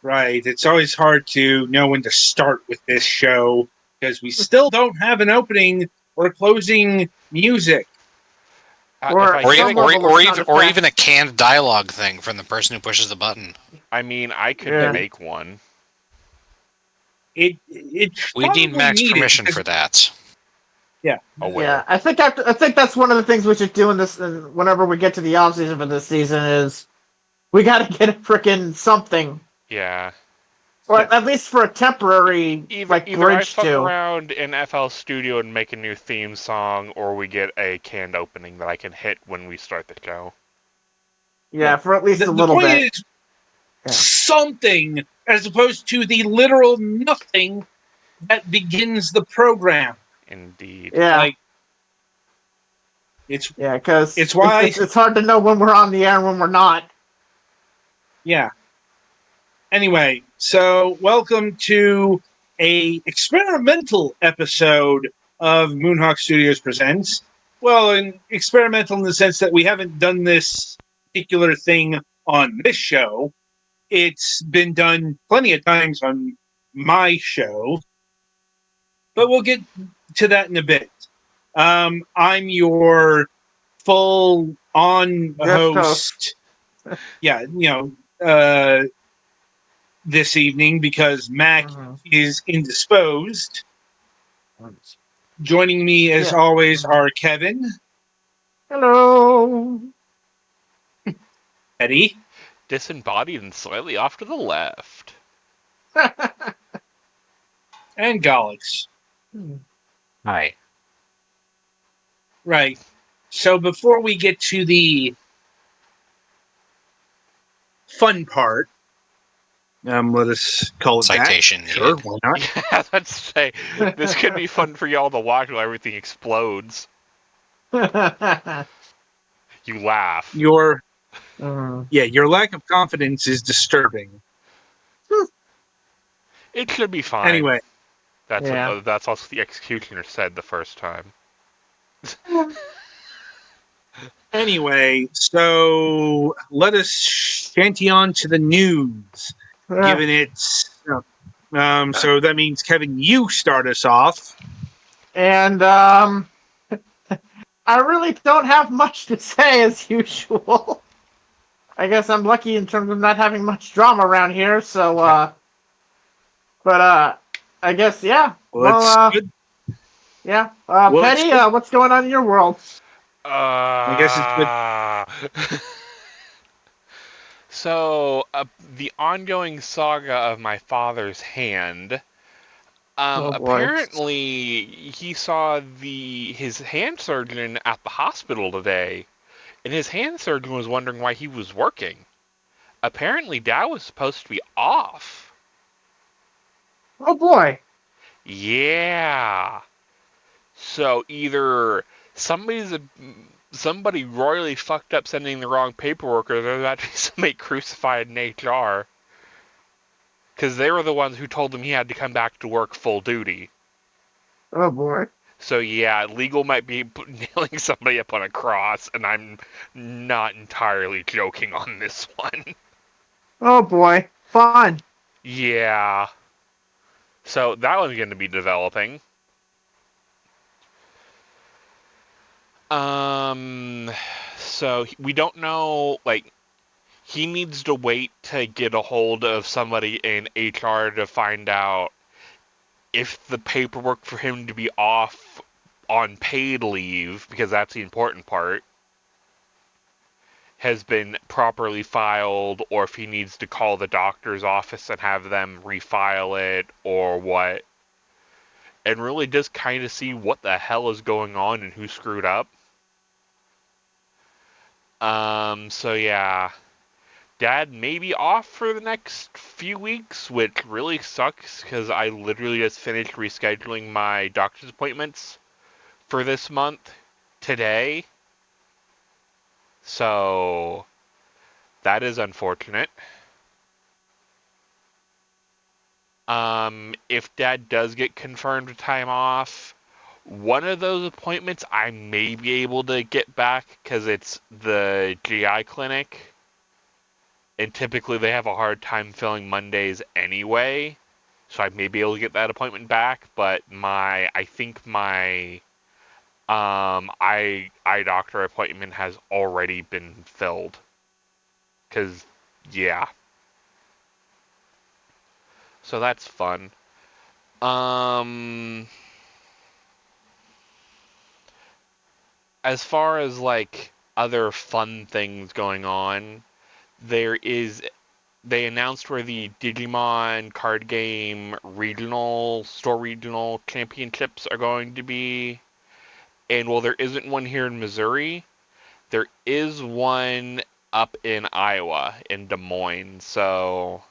Right. It's always hard to know when to start with this show because we still don't have an opening or closing music. If I get Or even a canned dialogue thing from the person who pushes the button. I mean, I could make one. It's We need Mac's needed permission because, for that. yeah. Aware. I think that's one of the things we should do in this. Whenever we get to the off season for this season, is we got to get a frickin' something. Yeah. Or at least for a temporary Either I bridge fuck to. around in FL Studio and make a new theme song, or we get a canned opening that I can hit when we start the show. Yeah, for at least a little bit. The point is something as opposed to the literal nothing that begins the program. Indeed. Yeah. Because it's why it's hard to know when we're on the air and when we're not. Yeah. Anyway, so welcome to a experimental episode of Moonhawk Studios Presents. Well, experimental in the sense that we haven't done this particular thing on this show. It's been done plenty of times on my show, but we'll get to that in a bit. I'm your full-on host. Yeah, this evening because Mac is indisposed. Joining me, as always, are Kevin. Hello. Eddie. Disembodied and slightly off to the left. And Galax. Hi. Right. So before we get to the fun part, let us call it citation. That. Sure, why not? Yeah, let's say this could be fun for y'all to watch while everything explodes. You laugh. Your lack of confidence is disturbing. It should be fine. Anyway, that's also the executioner said the first time. Anyway, so let us shanty on to the news. Given it's so that means Kevin, you start us off. And I really don't have much to say as usual. I guess I'm lucky in terms of not having much drama around here, so but I guess Good. Yeah. Petty, what's going on in your world? I guess it's good. So, the ongoing saga of my father's hand. Apparently, he saw his hand surgeon at the hospital today, and his hand surgeon was wondering why he was working. Apparently, Dad was supposed to be off. Oh boy. Yeah. So either somebody royally fucked up sending the wrong paperwork, or there's actually somebody crucified in HR. Because they were the ones who told him he had to come back to work full duty. Oh boy. So yeah, legal might be nailing somebody up on a cross, and I'm not entirely joking on this one. Oh boy. Fun. Yeah. So that one's going to be developing. So we don't know, he needs to wait to get a hold of somebody in HR to find out if the paperwork for him to be off on paid leave, because that's the important part, has been properly filed, or if he needs to call the doctor's office and have them refile it, or what. And really just kind of see what the hell is going on and who screwed up. So yeah. Dad may be off for the next few weeks, which really sucks because I literally just finished rescheduling my doctor's appointments for this month today. So that is unfortunate. If Dad does get confirmed with time off, one of those appointments I may be able to get back because it's the GI clinic. and typically they have a hard time filling Mondays anyway, so I may be able to get that appointment back. But I think my eye doctor appointment has already been filled. Cause yeah, so that's fun. Um, as far as like other fun things going on, they announced where the Digimon card game regional championships are going to be. And while there isn't one here in Missouri, there is one up in Iowa, in Des Moines. So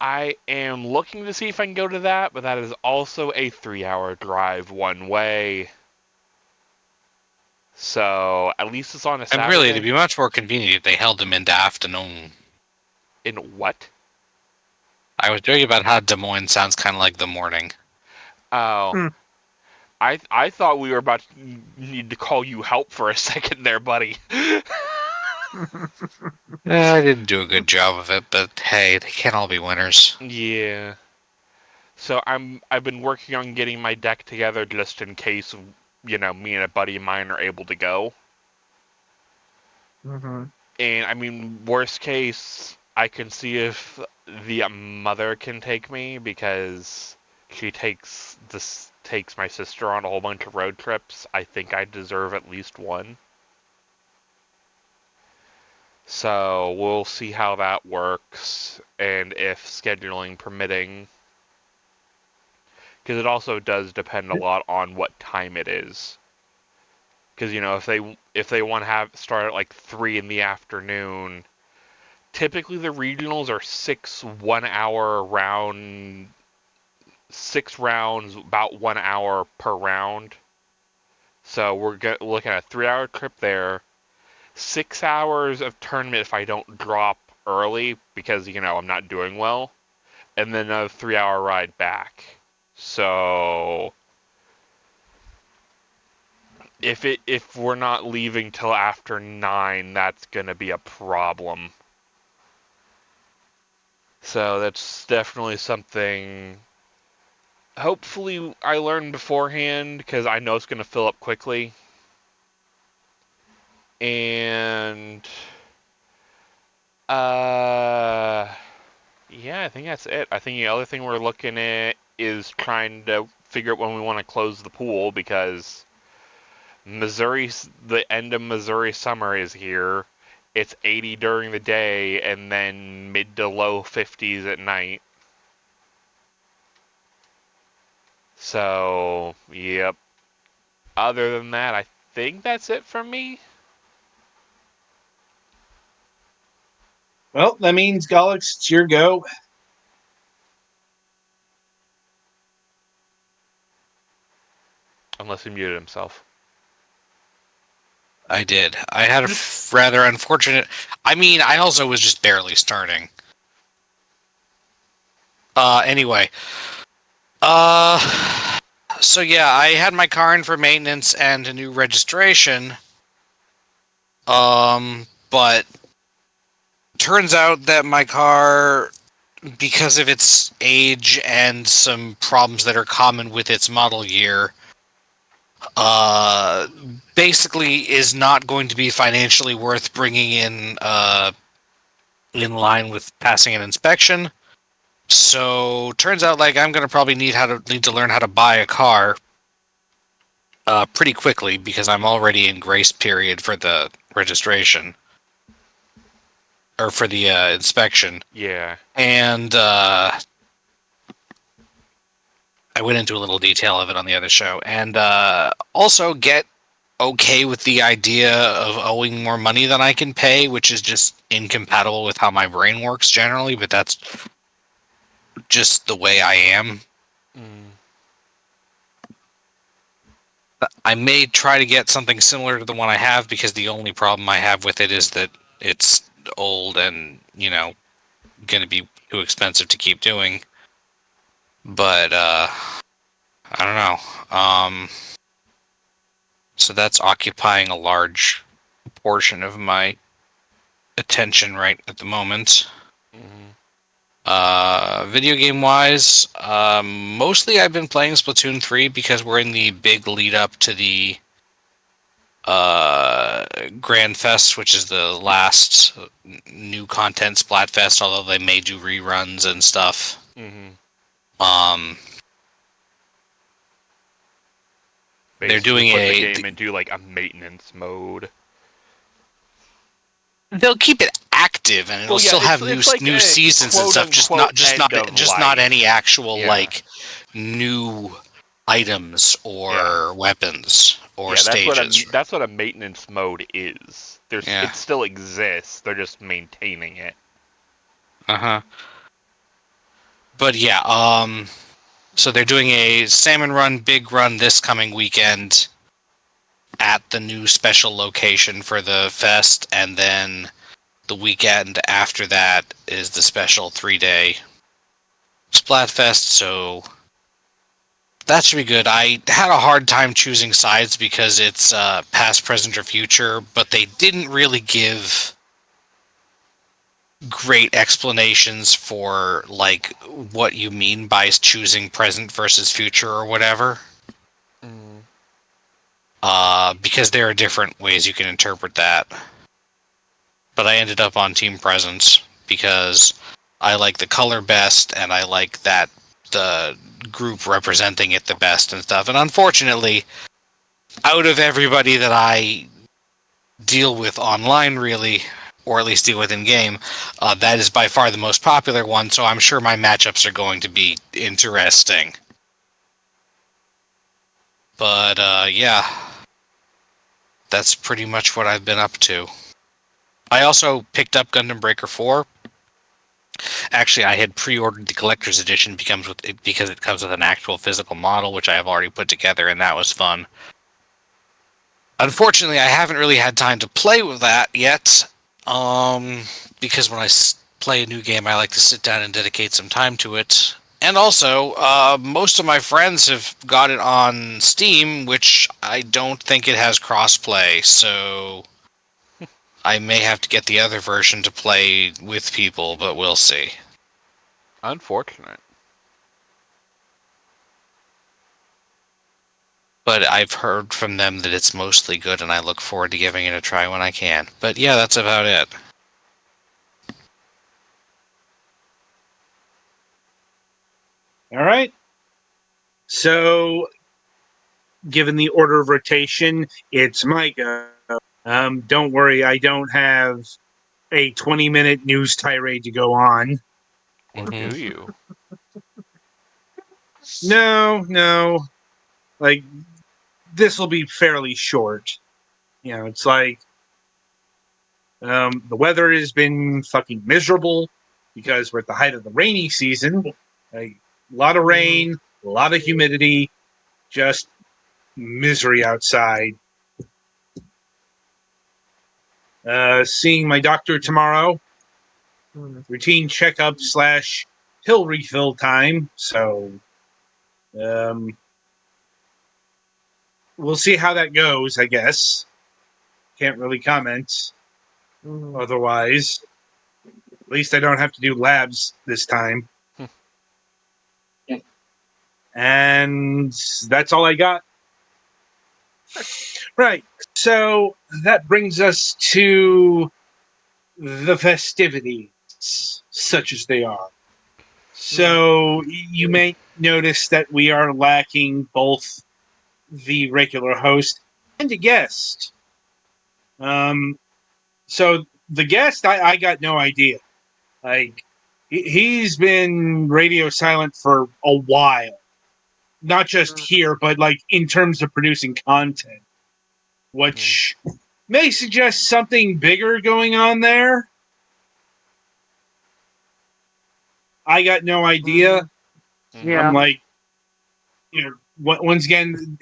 I am looking to see if I can go to that, but that is also a 3-hour drive one way. So at least it's on a And Saturday. really, it'd be much more convenient if they held them in the afternoon. In what? I was joking about how Des Moines sounds kind of like the morning. Oh. Hmm. I thought we were about to need to call you help for a second there, buddy. I didn't do a good job of it, but hey, they can't all be winners. Yeah. So I've been working on getting my deck together just in case, me and a buddy of mine are able to go. Mm-hmm. And I mean, worst case, I can see if the mother can take me because she takes my sister on a whole bunch of road trips. I think I deserve at least one. So we'll see how that works and if scheduling permitting. Because it also does depend a lot on what time it is. Because if they want to start at like 3 in the afternoon, typically the regionals are 6 1-hour round, 6 rounds, about 1 hour per round. So we're looking at a 3-hour trip there, 6 hours of tournament if I don't drop early because I'm not doing well, and then a 3-hour ride back. So if we're not leaving till after 9, that's gonna be a problem. So that's definitely something. Hopefully, I learn beforehand because I know it's gonna fill up quickly. And yeah, I think that's it. I think the other thing we're looking at is trying to figure out when we want to close the pool because the end of Missouri summer is here. It's 80 during the day and then mid to low 50s at night. So, yep. Other than that, I think that's it from me. Well, that means Gollix, it's your go. Unless he muted himself. I did. I had a rather unfortunate. I mean, I also was just barely starting. Anyway. So yeah, I had my car in for maintenance and a new registration. But turns out that my car, because of its age and some problems that are common with its model year, basically is not going to be financially worth bringing in line with passing an inspection. So turns out like I'm gonna probably need to learn how to buy a car pretty quickly because I'm already in grace period for the registration or for the inspection. Yeah. And I went into a little detail of it on the other show, and also get okay with the idea of owing more money than I can pay, which is just incompatible with how my brain works generally, but that's just the way I am. Mm. I may try to get something similar to the one I have because the only problem I have with it is that it's old and, going to be too expensive to keep doing. But, I don't know. So that's occupying a large portion of my attention right at the moment. Mm-hmm. Video game wise, mostly I've been playing Splatoon 3 because we're in the big lead up to the Grand Fest, which is the last new content Splatfest, although they may do reruns and stuff. Mm-hmm. They're Basically doing put the game into like a maintenance mode. They'll keep it active, and it'll still have new like new seasons and stuff. Just not any actual like new items or weapons or stages. That's what a maintenance mode is. It still exists. They're just maintaining it. But yeah, so they're doing a salmon run, big run this coming weekend at the new special location for the fest, and then the weekend after that is the special 3-day Splatfest, so that should be good. I had a hard time choosing sides because it's past, present, or future, but they didn't really give great explanations for like what you mean by choosing present versus future or whatever. Because there are different ways you can interpret that. But I ended up on Team Presence because I like the color best and I like that the group representing it the best and stuff. And unfortunately, out of everybody that I deal with online, really, or at least deal with in-game, that is by far the most popular one, so I'm sure my matchups are going to be interesting. But, yeah. That's pretty much what I've been up to. I also picked up Gundam Breaker 4. Actually, I had pre-ordered the collector's edition because it comes with an actual physical model, which I have already put together, and that was fun. Unfortunately, I haven't really had time to play with that yet, because when I play a new game, I like to sit down and dedicate some time to it. And also, most of my friends have got it on Steam, which I don't think it has crossplay, so I may have to get the other version to play with people, but we'll see. Unfortunate. But I've heard from them that it's mostly good, and I look forward to giving it a try when I can. But yeah, that's about it. All right. So, given the order of rotation, it's my go. Don't worry, I don't have a 20-minute news tirade to go on. Or do you? No. Like, this will be fairly short. You know, it's like the weather has been fucking miserable because we're at the height of the rainy season. Like, a lot of rain, a lot of humidity, just misery outside. Seeing my doctor tomorrow. Routine checkup / pill refill time. So, we'll see how that goes, I guess. Can't really comment. Otherwise, at least I don't have to do labs this time. And that's all I got. Right. So that brings us to the festivities, such as they are. So you may notice that we are lacking both the regular host and a guest. So the guest, I got no idea. Like, he's been radio silent for a while. Not just here, but like in terms of producing content, which may suggest something bigger going on there. I got no idea. Yeah. I'm like, once again,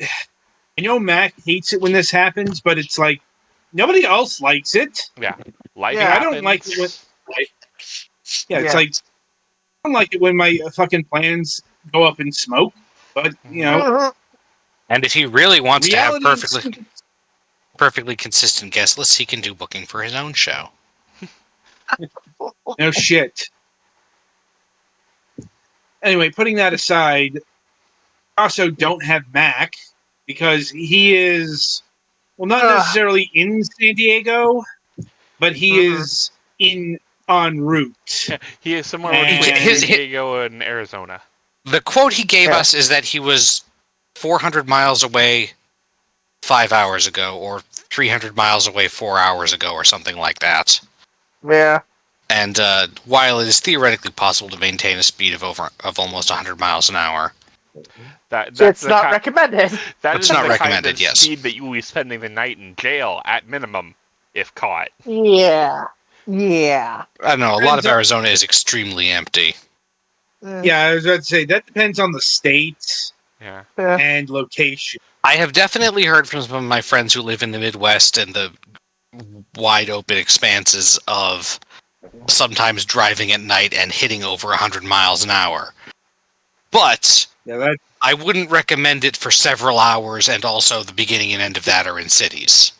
I know Mac hates it when this happens, but it's like nobody else likes it. Yeah. Life I don't like it when. It's like I don't like it when my fucking plans go up in smoke. But and if he really wants to have reality perfectly consistent guest lists, he can do booking for his own show. No shit. Anyway, putting that aside, I also don't have Mac because he is, well, not necessarily in San Diego, but he is in en route. He is somewhere And between his- San Diego and Arizona. The quote he gave Yeah. us is that he was 400 miles away 5 hours ago, or 300 miles away 4 hours ago, or something like that. Yeah. And while it is theoretically possible to maintain a speed of almost 100 miles an hour, That's So it's the not ki- recommended. That It's is not the recommended, kind of yes. speed that you will be spending the night in jail at minimum, if caught. Yeah. Yeah. I don't know, a lot of Depends on- Arizona is extremely empty. Yeah, I was about to say, that depends on the state Yeah. and location. I have definitely heard from some of my friends who live in the Midwest and the wide open expanses of sometimes driving at night and hitting over 100 miles an hour. But Yeah, that I wouldn't recommend it for several hours, and also the beginning and end of that are in cities.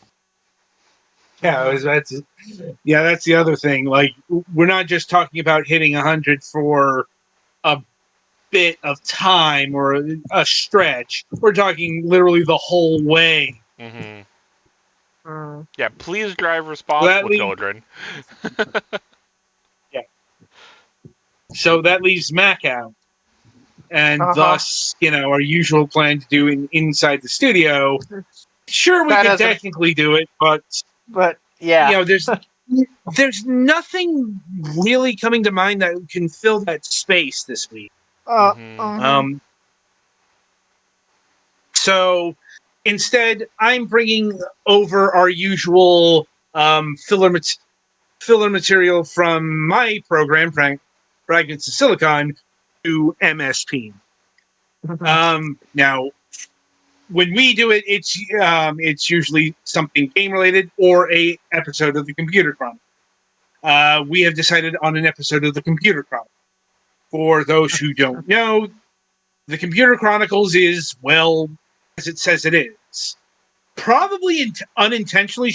that's the other thing. Like, we're not just talking about hitting 100 for a bit of time or a stretch. We're talking literally the whole way. Mm-hmm. Mm. Yeah, please drive responsible, children. So that leaves Mac out. And thus, our usual plan to do inside the studio. Sure, we That could doesn't- technically do it, but But yeah. there's nothing really coming to mind that can fill that space this week. So instead, I'm bringing over our usual filler material from my program, Fragments of Silicon, to MSP. Now, when we do it, it's usually something game related or a episode of the Computer Chronicles. We have decided on an episode of the Computer Chronicles. For those who don't know, the Computer Chronicles is, well, as it says it is. Probably unintentionally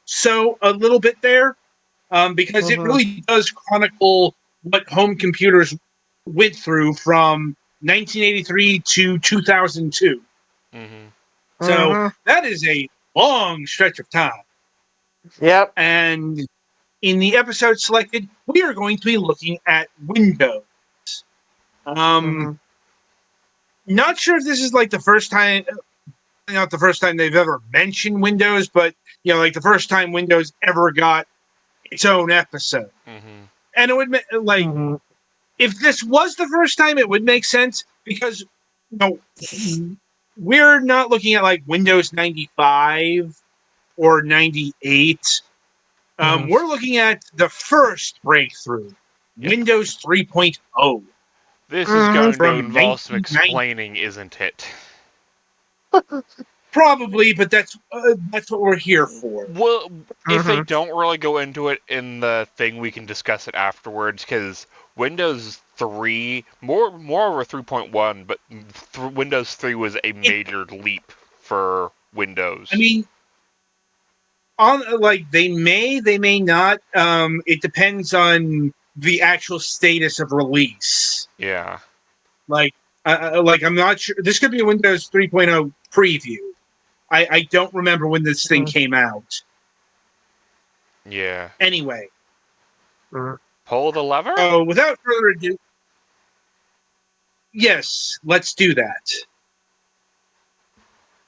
so a little bit there, because it really does chronicle what home computers went through from 1983 to 2002. Mm-hmm. So that is a long stretch of time. Yep. And in the episode selected, we are going to be looking at Windows. Not sure if this is like the first time, not the first time they've ever mentioned Windows, but like the first time Windows ever got its own episode. Mm-hmm. And it would if this was the first time, it would make sense because we're not looking at like Windows 95 or 98. We're looking at the first breakthrough, Windows 3.0. This is going to From involve some 1990. explaining, isn't it? Probably, but that's what we're here for. Well, if they don't really go into it in the thing, we can discuss it afterwards, because Windows 3, more over 3.1, but Windows 3 was a major leap for Windows. I mean, they may not. It depends on the actual status of release. Yeah. I'm not sure. This could be a Windows 3.0 preview. I don't remember when this thing came out. Yeah. Anyway. Pull the lever? So, without further ado, yes, let's do that.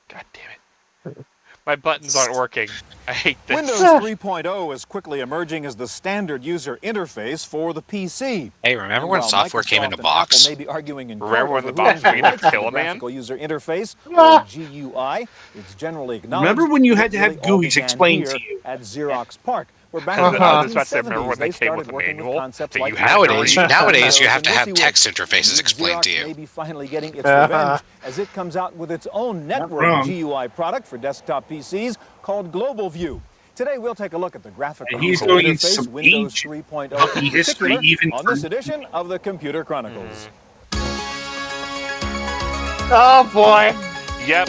God damn it. My buttons aren't working. I hate this. Windows 3.0 is quickly emerging as the standard user interface for the PC. Hey, remember when While software came in a Microsoft and box? Apple may be arguing in Remember court when the over box who made to rights to kill the a man? graphical user interface, or GUI, it's generally acknowledged. Remember when you that had to have really all GUIs began explained here to you? at Xerox PARC, where back I in the was about to say, 1970s, remember when they came started with a working manual concepts that like you had to Nowadays, read? nowadays you have and to have WYSIWYG. text interfaces explained to Xerox may you. be finally getting its revenge as it comes out with its own network wrong. GUI product for desktop PCs called Global View. Today we'll take a look at the graphical And he's user going into interface some Windows ancient 3.0 hockey in history, particular even on for this edition of the Computer Chronicles. Oh boy. Yep.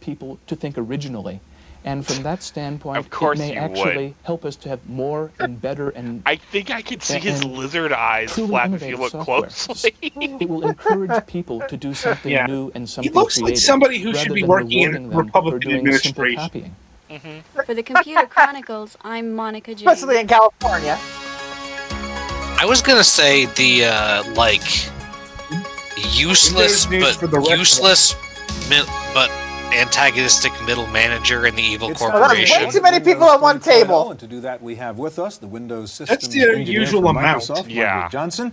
people to think originally. And from that standpoint, Of course it may you actually would. help us to have more and better and I think I can see his and lizard eyes truly flap if you innovative look software. closely. It will encourage people to do something Yeah. new and He something looks like creative, somebody who should rather be than working in rewarding them for Republican doing simple administration. copying. For the Computer Chronicles, I'm Monica James. Especially in California. I was gonna say the useless Windows news for the but rest of useless but antagonistic middle manager in the evil It's corporation. way too many people at one table. And to do that, we have with us the Windows That's Systems the engineer usual from amount. Microsoft, Yeah. Margaret Johnson.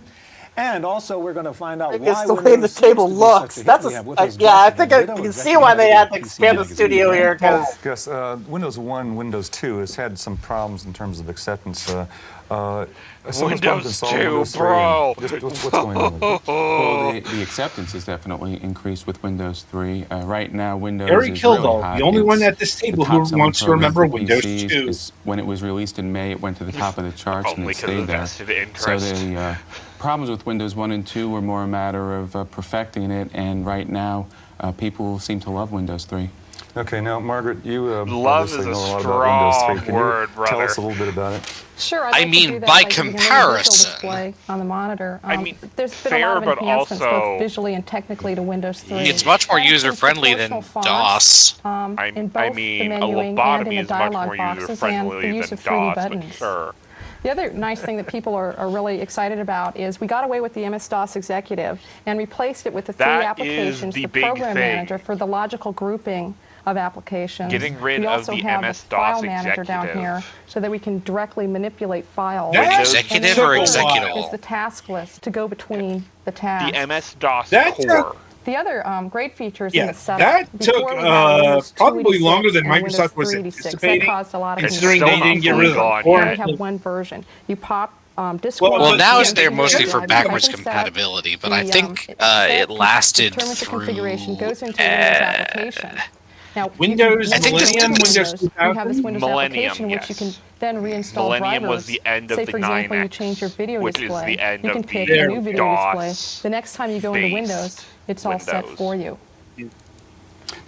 And also, we're going to find out It's why the way Windows the table seems to be such looks. a hit. That's We have with a, us yeah. I Gus think I Venditto, can see executive why they editor had of to PC expand the Magazine. studio here because Gus, Windows 1, Windows 2 has had some problems in terms of acceptance. Some of those problems have been Windows solved 2, with Windows 3. bro. Just what's going on with it? Well, the acceptance has definitely increased with Windows 3. Right now, Windows Gary is Kildall, really hot. the only one It's at this the table who top-selling wants to program remember for Windows PCs. 2. When it was released in May, it went to the top of the charts and Only it 'cause of stayed there. vested So interest. the problems with Windows 1 and 2 were more a matter of perfecting it, and right now, people seem to love Windows 3. Okay, now, Margaret, you Love obviously is a know a lot about Windows 3. strong Can word, you tell us a brother. little bit about it? Sure, I mean, by comparison. display on the monitor. I mean, there's been fair, a lot of but enhancements, also- both visually and technically, to Windows 3. It's much more That includes user-friendly than proportional DOS. fonts, in both I the mean, a menuing and lobotomy in is the much dialog more boxes and user-friendly the than use of 3D DOS, but buttons. sure. The other nice thing that people are really excited about is we got away with the MS-DOS Executive and replaced it with the three That is applications, the the big Program thing. Manager for the logical grouping of applications. Getting rid we of also the have MS-DOS the File Manager down Executive. here so that we can directly manipulate files. That Executive took or a executable? Is the task list to go between the tasks. The MS-DOS That core. took- The other great features in Yeah, the setup. that took before we had Windows probably 286 longer than and Windows Microsoft was 386. anticipating, That caused a lot of considering still they not didn't get fully rid of the gone core. We yet. have one version. You pop disk Well, one. Well, but now yeah, it's there they- mostly they- for they- backwards I can set compatibility, but the, I think set it lasted determines the through. configuration, goes into a Windows application. Now, Windows I think this Millennium, took- Windows you have this 2000. Windows Millennium, application which you can yes. then reinstall Millennium drivers. was the end of Say, the for example, you 9X, change your video which is display. the end you can of pick the a new video DOS display. The next time you go into based Windows, it's all set Windows. for you.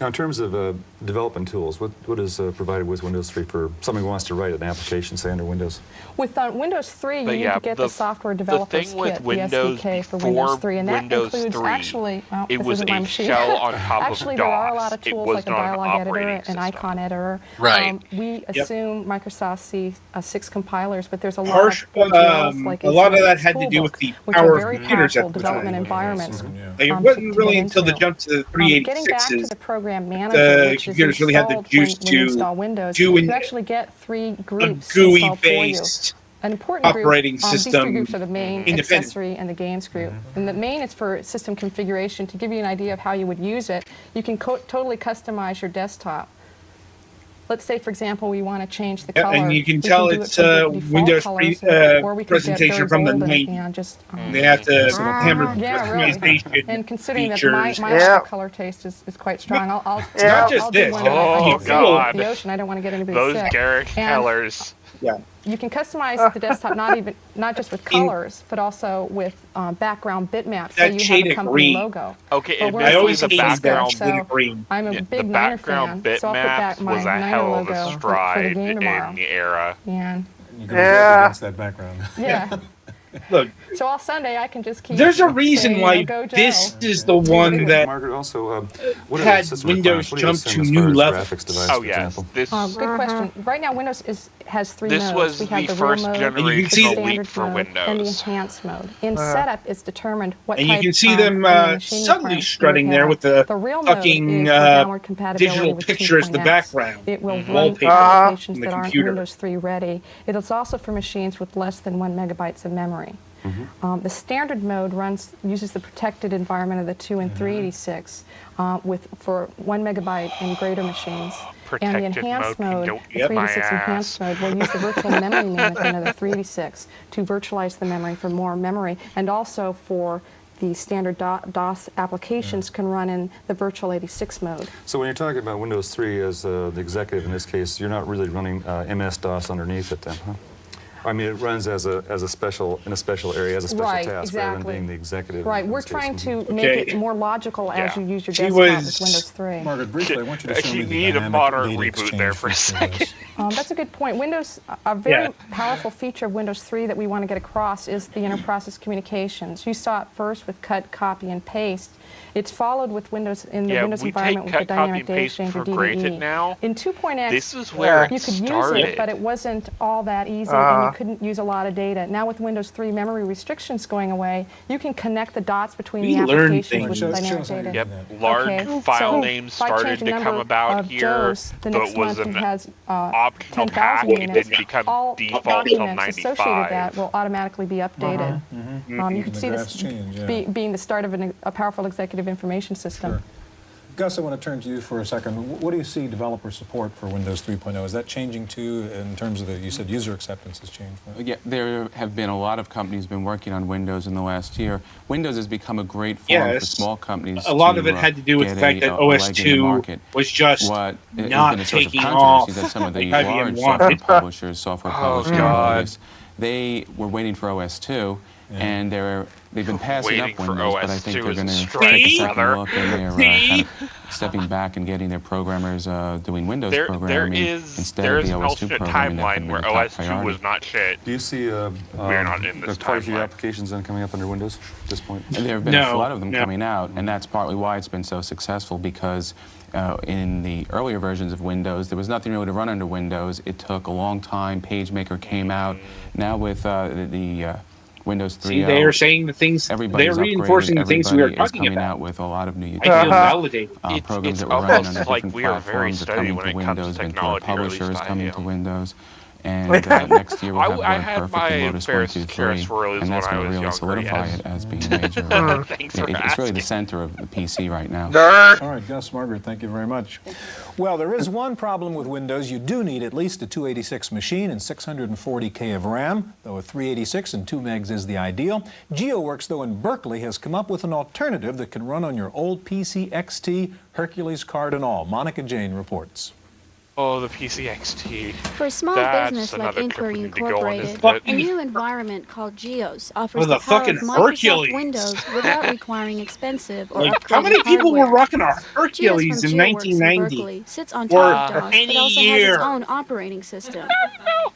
Now, in terms of development tools, what is provided with Windows 3 for somebody who wants to write an application, say, under Windows? With Windows 3, you But need yeah, to get the software developers thing with kit, Windows the SDK for before Windows 3, and that Windows includes 3, actually, well, it this was isn't my a machine. shell on top of Actually, there are a DOS. lot of It tools was like a not an dialog editor, operating an system. icon editor. Right. We assume Microsoft C6 compilers, but there's a lot Harsh, of OGLs, like a lot of that Incident had to do with Toolbook, the which power are of very computers at powerful the development time. environments. Like, it to wasn't really get until the into. jump to the Getting back to 386s the Program Manager, the which is computers really had the installed juice when you to install Windows, do you actually get three a groups installed for you. GUI-based An important operating group, these three system groups are the main, independent. accessory, and the games group. And the main is for system configuration. To give you an idea of how you would use it, you can totally customize your desktop. Let's say, for example, we want to change the Yeah, color. and you can We tell do it it's from the default Windows colors, or we could get presentation those from the old 90s. and just, They have to hammer yeah, really. customization And considering features. that my Yeah. color taste is quite strong, I'll It's not just I'll do this. one that I Oh, can see God. the ocean. I don't want to get anybody Those sick. Garrick And Kellers. Yeah. you can customize the desktop not just with colors, but also with background bitmaps. So That you shade have a of company green. logo. Okay, But we're I always admittedly, the hated background that blue so green. I'm a Yeah, big the Niner background fan, so I'll put back bitmaps my was a Niner hell of logo a for the stride game tomorrow. in the era. And You're going to Yeah. go against that background. yeah, Look, so all Sunday I can just keep. there's a reason saying, why "Go Joe." this is the one that Margaret, also, what are had the system Windows requirements? What do you jump assume to as new far as levels? graphics device, Oh for yes, example? this Good question. Right now, Windows has three this modes. was We have the the real first mode, And you can the see generational them. leap standard for mode, and the Windows. enhanced mode. In setup is determined what And type you can see of them machine subtly requirements strutting you there have. with the real mode fucking is for downward compatibility digital with picture as the 2.x. background. It will run wallpaper applications on the that aren't computer. Windows 3 ready. It is also for machines with less than 1 megabytes of memory. The standard mode uses the protected environment of the 2 and 386 for 1 megabyte and greater machines. And the Protected enhanced mode can mode, go the eat my 386 enhanced mode, will use the virtual memory management of the 386 to virtualize the memory for more memory, and also for the standard DOS applications can run in the virtual 86 mode. So when you're talking about Windows 3 as the executive in this case, you're not really running MS-DOS underneath it then, huh? I mean, it runs as a special in a special area as a special Right, task rather than exactly. being the executive. Right, in we're this case. trying to Okay. make it more logical as Yeah. you use your She desktop was- with Windows 3. Margaret, briefly, I want you to show You me the need a dynamic moderate data reboot exchange there for a feature of this. That's a good point. A very Yeah. powerful feature of Windows 3 that we want to get across is the interprocess communications. You saw it first with cut, copy, and paste. It's followed with Windows in the Yeah, Windows we environment take with the cut, copy, dynamic and data paste exchange or for granted DDE. now. In 2.x, This is where it you could use started. it, but it wasn't all that easy, and you couldn't use a lot of data. Now with Windows 3 memory restrictions going away, you can connect the dots between We the learned applications with things. dynamic Show us how you data. do Yep, that. large Okay, file so names if I started change the to come number about of here, Joes, the but next it was month an it has optional 10,000 pack. It units. didn't become All default till documents associated with that 95. will automatically be updated. You can The see graphs this change, yeah. being the start of a powerful executive information system. Sure. Gus, I want to turn to you for a second. What do you see developer support for Windows 3.0? Is that changing too in terms of you said user acceptance has changed? Right? Yeah, there have been a lot of companies been working on Windows in the last year. Windows has become a great forum for Yes. small companies. A lot to, of it had to do with get the fact that a OS leg in the 2 market. was just What has not been a source of taking controversy off that some of the like IBM large wanted. software publishers, software Oh, publishing God. artists, they were waiting for OS 2, and they've been passing Waiting up for Windows, but I OS think 2 they're is a going to stretch, take a second brother. look, and they're kind of stepping back and getting their programmers doing Windows There programming is instead of the an OS 2 alternate programming. That could timeline be where the top OS 2 priority. was not shit. Do you see We're not in this quite a few timeline. applications then coming up under Windows at this point? And there have been No, a flood of them no. coming out, and that's partly why it's been so successful, because in the earlier versions of Windows, there was nothing really to run under Windows. It took a long time. PageMaker came out. Now with the Windows 3.0, See, they are saying the things, everybody's they're reinforcing upgraded. the things we were Everybody is talking coming about. out with a lot of new I utilities. feel validated. Programs It's that were running almost under like different we are very platforms are steady coming when to it comes to Windows. Ventura technology, or at Publisher is least I coming to am. Windows. And next year we'll have I had WordPerfect my and Lotus fair 1, 2, share of 3, swirlies and that's when I going to was really younger, solidify yes. it as being a major. Thanks for It's really the asking. center of the PC right now. All right, Gus, Margaret, thank you very much. Well, there is one problem with Windows. You do need at least a 286 machine and 640K of RAM, though a 386 and 2 megs is the ideal. GeoWorks, though, in Berkeley, has come up with an alternative that can run on your old PC XT, Hercules card and all. Monica Jane reports. Oh, the PC XT. For a small That's business like another trip Inquiry we need to go on, Incorporated, isn't it? a new environment called Geos Oh, offers the the power fucking of Microsoft Hercules. Windows without requiring expensive or Like, how upgraded many people hardware. were rocking a Geos Hercules from in GeoWorks in 1990? Berkeley sits on Or top of DOS, any but also has year? its own operating system.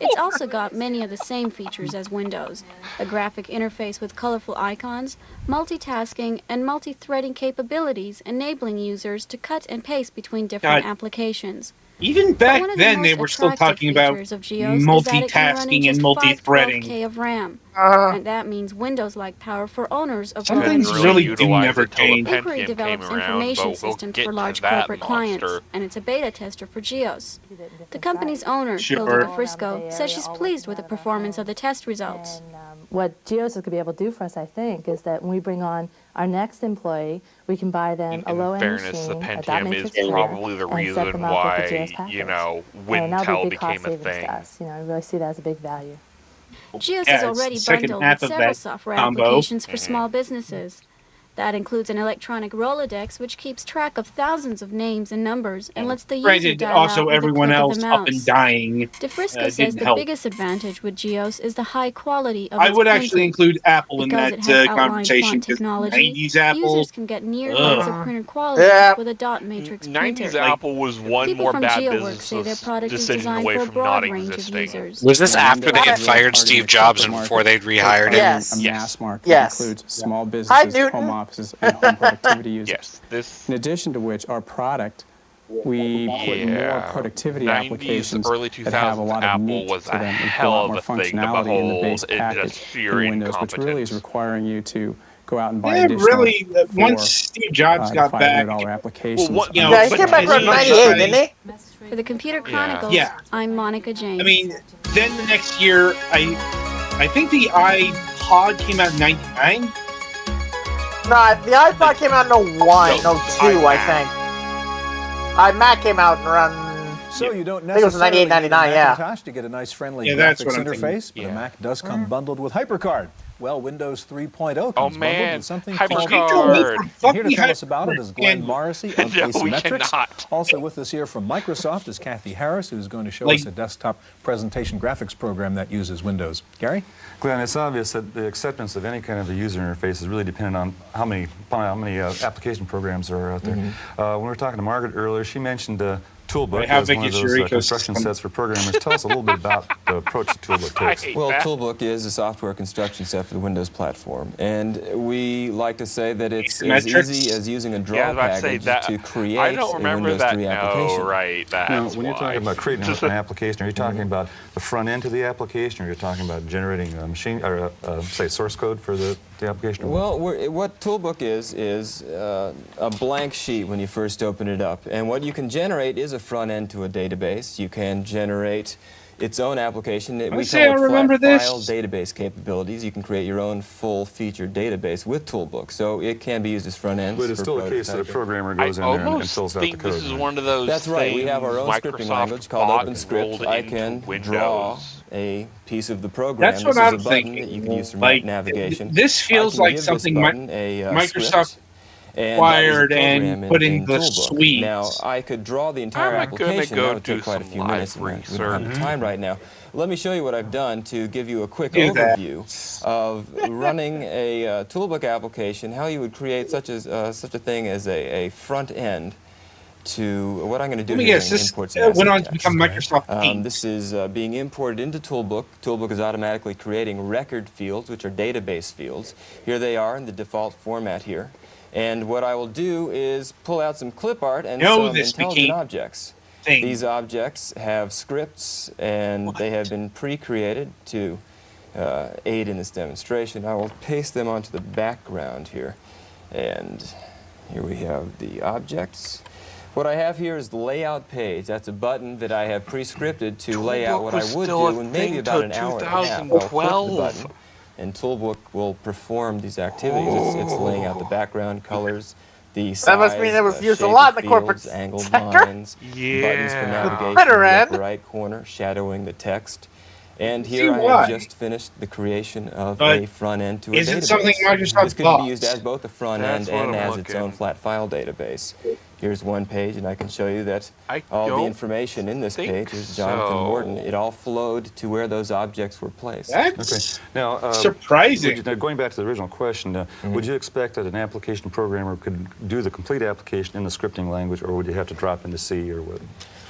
It's also got many of the same features as Windows: a graphic interface with colorful icons, multitasking, and multi-threading capabilities, enabling users to cut and paste between different God. applications. Even But back one of the then, they most were still attractive talking about features of Geos is that it can run in multitasking and just multi-threading. 512K of RAM. And that means Windows-like power for owners of Some more things machines. really do utilize never it till the change. Inquiry Pentium came develops around, information but we'll systems get for to large that corporate clients, monster. and it's a beta tester for Geos. The company's owner, Sure. Hilda DeFrisco, says she's pleased with the performance of the test results. What Geos is going to be able to do for us, I think, is that when we bring on our next employee, we can buy them a In low-end fairness, the machine, a dot Pentium is matrix printer, probably the and set reason them up with the why, Geos package. you know, And that'll Wintel be a big cost became a savings thing. to us. You know, I really see that as a big value. Geos Yeah, is it's already the second bundled half with of several that software combo. applications for small businesses. That includes an electronic Rolodex, which keeps track of thousands of names and numbers and lets the user Granted, dial also out with a everyone click else of the up and mouse. dying DeFrisco says didn't the help. biggest advantage with Geos is the high quality of I its would actually printing. include Apple in Because that it has outline conversation font because technology, 90s Apple. users can get near Ugh. laser printer quality Yeah. with a dot matrix 90s printer. Apple was one People more from bad GeoWorks say their business product is decision designed away for a from broad not range of existing. users. Was this after they had Windows is fired really Steve targeting Jobs the and market. before they'd rehired him? Yes. A mass market Yes. that includes small Hi, businesses, Newton. home offices, and home productivity users. Yes, this. In addition to which, our product, we put more Yeah, productivity 90s, applications early that have a 2000s lot of Apple meat was to a them and pull hell out of more a thing to functionality in the behold base in package just sheer in Windows, which really is incompetence. requiring you to go out and buy Yeah, additional really. Once Steve Jobs the got back, $500 applications. Well, what- you know, Yeah, he but came back around he- 98, didn't he? For the Computer Chronicles, Yeah. I'm Monica James. I mean, then the next year, I think the iPod came out in '99. Nah, the iPod came out in 01, No, 02, I iMac. think. iMac came out around. So you don't I think it was necessarily 98, need a 99, yeah. Macintosh to get a nice friendly Yeah, that's graphics what I'm interface, thinking. but the Yeah. Mac does come bundled with HyperCard. Well, Windows 3.0 comes bundled man, with something HyperCard. And here to tell us about it is Glenn Morrissey of No, we Asymmetrics. cannot. Also with us here from Microsoft is Kathy Harris, who's going to show us a desktop presentation graphics program that uses Windows. Gary? Glenn, it's obvious that the acceptance of any kind of a user interface is really dependent on how many application programs are out there. When we were talking to Margaret earlier, she mentioned Toolbook as one of those construction sets for programmers. Tell us a little bit about the approach that Toolbook takes. Well, Toolbook is a software construction set for the Windows platform, and we like to say that it's as easy as using a draw package to create a Windows 3 application. Now, when you're talking about creating an application, are you talking about the front end to the application, or are you talking about generating a machine, or say source code for the application? Well, what Toolbook is a blank sheet when you first open it up, and what you can generate is a front end to a database. You can generate its own application. We call it flat file database capabilities. You can create your own full-featured database with Toolbook, so it can be used as front ends. But it's still the case that a programmer goes in there and fills out the code. This is one of those That's right. We have our own scripting language called OpenScript. I can draw a piece of the program. That's what this I'm is a button thinking. that you can use for Like, navigation. This feels like something Microsoft acquired and put in the suite. Now, I could draw the entire application. That would take quite a few minutes, and we don't have the time right now. Let me show you what I've done to give you a quick overview of running a Toolbook application, how you would create such a thing as a front end to what I'm going to do here is imports and went on to become Microsoft Paint. This is being imported into Toolbook. Toolbook is automatically creating record fields, which are database fields. Here they are in the default format here. And what I will do is pull out some clip art and some intelligent objects. These objects have scripts, and they have been pre-created to aid in this demonstration. I will paste them onto the background here. And here we have the objects. What I have here is the layout page. That's a button that I have pre-scripted to lay out what I would do in maybe about an hour and a half. I'll click the button, and Toolbook will perform these activities. It's laying out the background colors, the size, that must mean it was used a lot in the corporate angled sector. lines, buttons for navigation in the upper right corner, shadowing the text. And here I have just finished the creation of a front end to a database. Is it something Microsoft This could be used as both a front end and as its own flat file database. Here's one page, and I can show you that all the information in this page is Jonathan Morton. It all flowed to where those objects were placed. That's now, surprising. Going back to the original question, would you expect that an application programmer could do the complete application in the scripting language, or would you have to drop into C or what?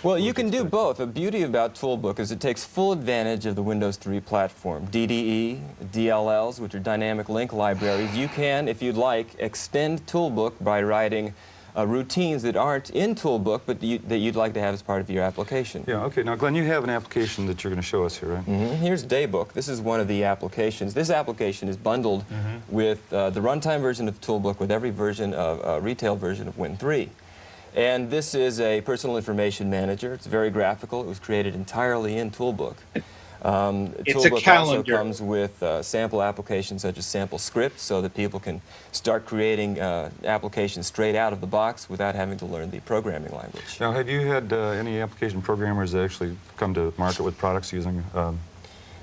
Well, you can do both. The beauty about Toolbook is it takes full advantage of the Windows 3 platform. DDE, DLLs, which are dynamic link libraries. You can, if you'd like, extend Toolbook by writing routines that aren't in Toolbook, but that you'd like to have as part of your application. Yeah, okay. Now, Glenn, you have an application that you're going to show us here, right? Here's Daybook. This is one of the applications. This application is bundled with the runtime version of Toolbook with every version of retail version of Win3. And this is a personal information manager. It's very graphical. It was created entirely in Toolbook. Toolbook also comes with sample applications such as sample scripts so that people can start creating applications straight out of the box without having to learn the programming language. Now, have you had any application programmers that actually come to market with products using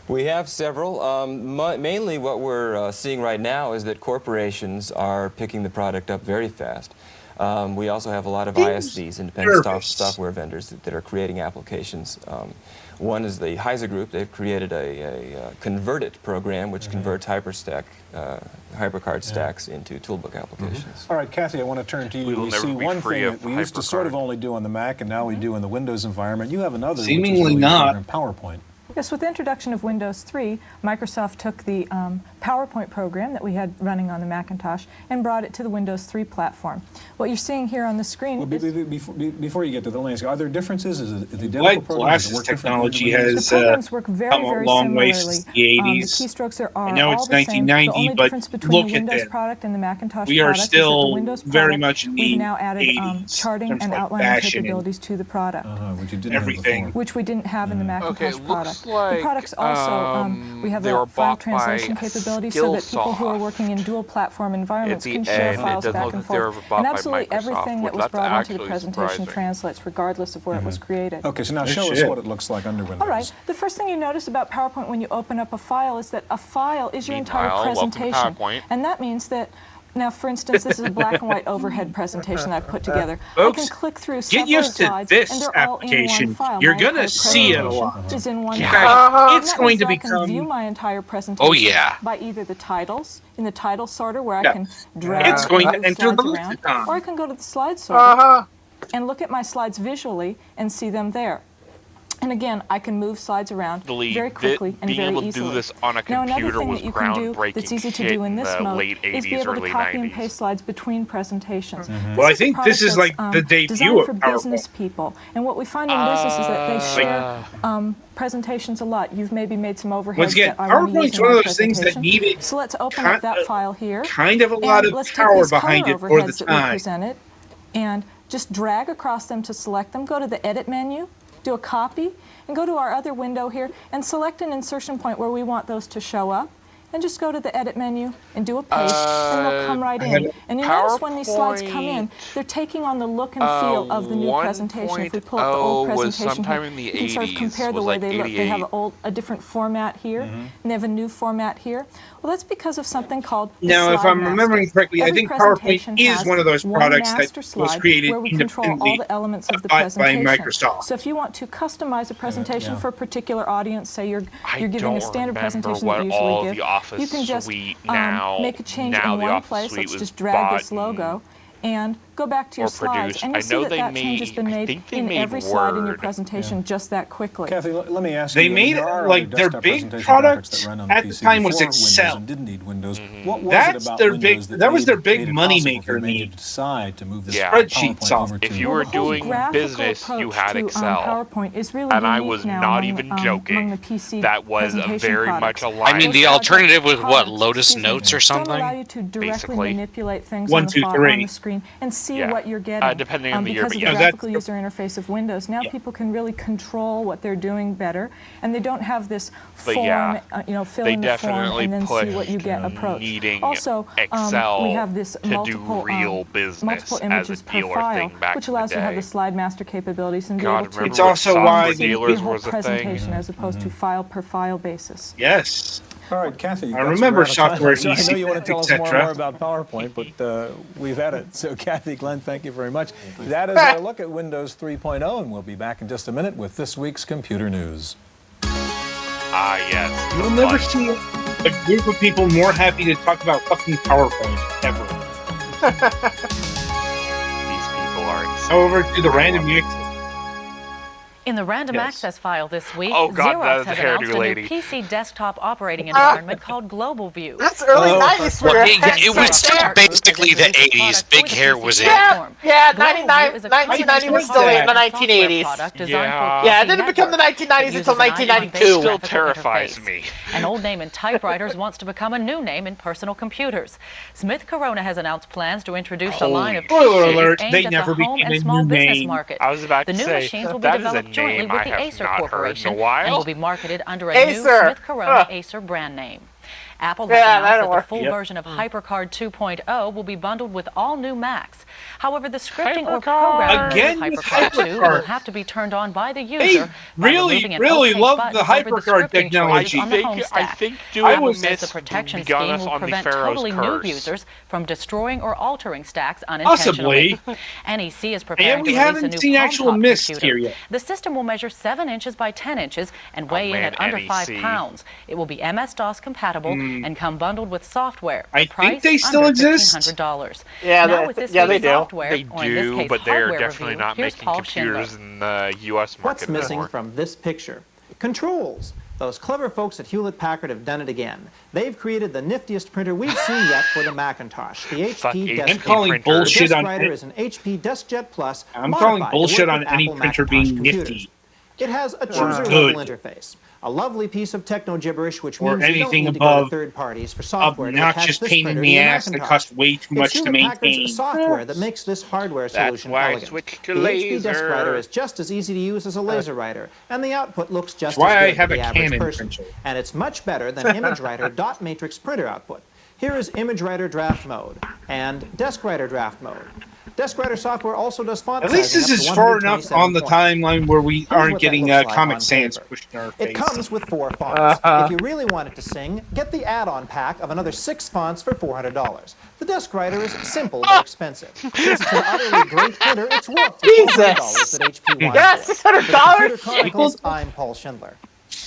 We have several. Mainly what we're seeing right now is that corporations are picking the product up very fast. We also have a lot of ISVs, independent software vendors, that are creating applications. One is the Heiser Group. They've created a Convert It program, which converts HyperCard stacks into Toolbook applications. All right, Kathy, I want to turn to you. We see one thing that we used to sort of only do on the Mac, and now we do in the Windows environment. You have another, seemingly which is not PowerPoint. Yes, with the introduction of Windows 3, Microsoft took the PowerPoint program that we had running on the Macintosh and brought it to the Windows 3 platform. What you're seeing here on the screen before you get to the landscape, are there differences? Is it the identical Like program? Glasses technology has the programs work very, come a very long way similarly. since the 80s. The keystrokes are I know all it's the same. 1990, the only but difference between look the at Windows that. product and the Macintosh We are product still is that the Windows very product, much in the we've now added 80s, charting and like outlining capabilities to the product. Which you didn't everything. have before. Which we didn't have in the Macintosh product. Like, the products also, we have a file translation capability capability so that people who are working in dual platform environments can share files back and forth. And absolutely everything that was brought into the presentation translates regardless of where it was created. Okay, so now show us what it looks like under Windows. All right. The first thing you notice about PowerPoint when you open up a file is that a file is your entire presentation. And that means that now, for instance, this is a black and white overhead presentation that I've put together. Folks, I can click through get used to slides, this and they're all in one application. file. You're My going to entire see it a presentation lot. is in one In file. fact, it's And that going means to that I can become... view my entire presentation by either the titles, in the title sorter where I can drag it's going to and enter move the slides around, lexicon. or I can go to the slide sorter and look at my slides visually and see them there. And again, I can move slides around very quickly and very easily. Being able to do this on a computer was groundbreaking that's easy to shit do in this the mode late 80s, is be able to early copy 90s. and paste slides between presentations. Well, I think this is like the debut designed of for PowerPoint. business people. And what we find in business is that they share presentations a lot. You've maybe made some overheads Once again, that I want to use PowerPoint's in one my of those things that presentation. needed So let's open up that file here. kind of a lot and of let's power take these behind color it for the overheads that we time. presented and just drag across them to select them. Go to the Edit menu, do a copy, and go to our other window here and select an insertion point where we want those to show up. And just go to the Edit menu and do a paste, and they'll come right in. And you notice when these slides come in, they're taking on the look and feel of the new presentation. If we pull up the old presentation here, you can sort of compare the way they look. They have a different format here, and they have a new format here. Well, that's because of something called the Now, if Slide I'm remembering Master. correctly, I Every think PowerPoint presentation is has one of those products that master was slide created where we control all independently the elements of the by presentation. Microsoft. So if you want to customize a presentation for a particular audience, say you're giving a standard presentation that you usually give, you can just make a change in one place. Let's just drag this logo and go back to your slides, and you'll see that that change has been made in every slide in your presentation just that quickly. Kathy, let me ask They you. made there are like other their desktop big presentation product graphics that run on at the the PC time was before Excel. Windows and didn't need Windows. What was That's it about their Windows big. That was their big made it money possible maker. for you to decide to move this spreadsheet PowerPoint software. over to If you were doing business, you had Excel. PowerPoint is really and I unique was now not among, even joking. among the PC that was presentation very products. much aligned. I mean, the alternative was what, Lotus Notes or Don't allow something? you to directly manipulate things One, on, the two, three. on the screen and see what you're getting. Depending on the year, because but of the yeah. graphical user interface of Windows, now people can really control what they're doing better, and they don't have this form, fill in the form and then see what you get approach. Also, Excel we have this to multiple, do real business multiple images as a per dealer file, thing back which in the allows you to have day. the slide master capabilities and be God, able to remember It's also when why software dealers the whole was a thing? presentation as opposed to file per file basis. Yes. All right, Kathy. I remember software So I know easy, you want to tell us more and etc. more about PowerPoint, but we've had it. So Kathy, Glenn, thank you very much. That is our look at Windows 3.0, and we'll be back in just a minute with this week's computer news. Ah, yes. You'll never see a group of people more happy to talk about fucking PowerPoint ever. These people are insane. Over to the random mix. In the random access file this week, Oh, God, Xerox that has hairdo announced a lady. new PC desktop operating environment called Global View. That's early 90s for It was still basically the 80s. Big hair was in. Yeah, 1990 was still in the 1980s. Yeah, it didn't become the 1990s until 1992. Still terrifies me. An old name in typewriters wants to become a new name in personal computers. Smith Corona has announced plans to introduce a line of Spoiler PCs alert, aimed they at never the home became and a small new business name. market. I was about The to new say, machines will be that is a developed jointly name with I the have Acer not heard in a Corporation while. and will be marketed under a Acer. new Smith Corona Huh. Acer brand name. Apple Yeah, has announced that'll that the work. full version of HyperCard 2.0 will be bundled with all new Macs. However, the scripting or HyperCard. programming Again with with HyperCard 2 HyperCard. will have to be turned on by the user. They by really, removing an really opaque love button the over HyperCard scripting technology. choices on the home I stack. think doing Apple says this the protection begun scheme us will on the prevent Pharaoh's totally new curse. users from destroying or altering stacks unintentionally. Possibly. NEC is preparing And we to release a haven't new seen actual palm-top mist computer. here yet. The system will measure 7 inches by 10 inches and weigh in man, at under 5 NEC. pounds. It will be MS-DOS compatible and come bundled with software. I The price think they still under exist. $1,500. Yeah, Now with this yeah, they week's do. software, They or in this do, case, but they're hardware definitely review, not here's making Paul computers Schindler. in the U.S. market What's missing anymore. from this picture? Controls. Those clever folks at Hewlett-Packard have done it again. They've created the niftiest printer we've seen yet for the Macintosh, the Fuck HP HP DeskJet. I'm calling printers. bullshit The on DeskWriter is an HP DeskJet Plus I'm calling modified to bullshit work on with any Apple printer Macintosh being computers. nifty. It has a chooser-level interface, a lovely piece of techno-gibberish, which means you don't need to go to third parties for software to attach this printer to your Macintosh. That costs way too much to maintain. It's Hewlett-Packard's software that makes this hardware solution elegant. The HP desk writer is just as easy to use as a laser writer, and the output looks just as good for the average person. And it's much better than ImageWriter dot matrix printer output. Here is ImageWriter draft mode and DeskWriter draft mode. DeskWriter software also does font sizing. At least this is far enough on the timeline where we aren't getting Comic Sans pushed in our face. It comes with 4 fonts. If you really want it to sing, get the add-on pack of another 6 fonts for $400. The DeskWriter is simple but expensive. Since it's an utterly great printer, it's worth the $400 that HP wants. Yes, $600. Chronicles, I'm Paul Schindler.